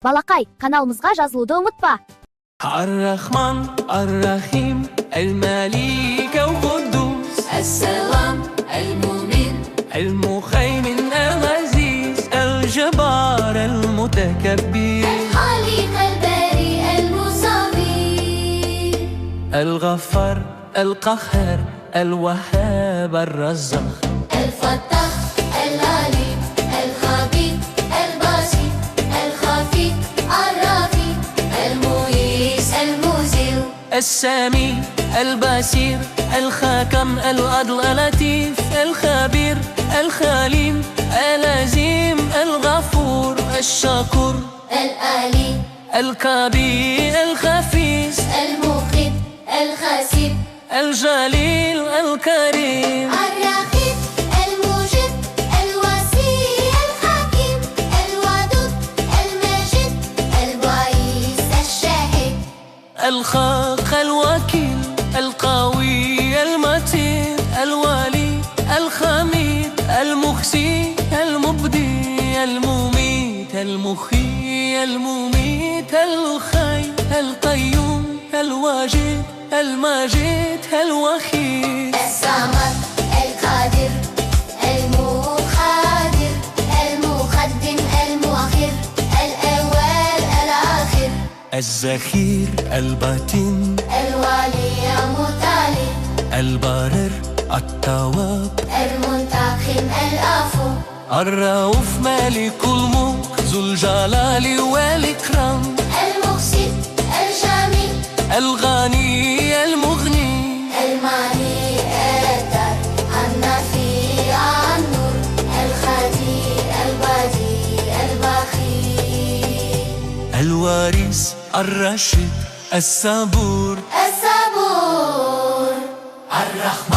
Балакай, каналыбызга жазылууду унутпа. الرحمن الرحيم الملك القدوس السلام المؤمن المهيمن العزيز الجبار المتكبر الخالق البارئ المصور الغفار القهار الوهاب الرزاق الفتاح العليم الخبير البصير الخفي الرفيق المغيث المذل السميع البصير الحكم العدل اللطيف الخبير الحليم العظيم الغفور الشكور الأليم الكبير الخفيف المخيب الخسيب الجليل الكريم الرقيب المجيب الوسيع الحكيم الودود المجيد البعيث الشهيد الخاق الوكيل القوي المتين الولي الخميد المخزي المبدي المميت المحيي المميت الحي القيوم الواجد المجيد الوحيد الصمد القادر المقتدر المقدم المؤخر الأول الآخر الزخير الباطن الولي المطلع البارر التواب المنتقم العفو الرؤوف مالك الملك ذو الجلال والإكرام المقسط الجميل الغني المغني المعني الدار النفي النور الخدير البديع البخيل الوارث الرشيد الصبور الصبور الرحمن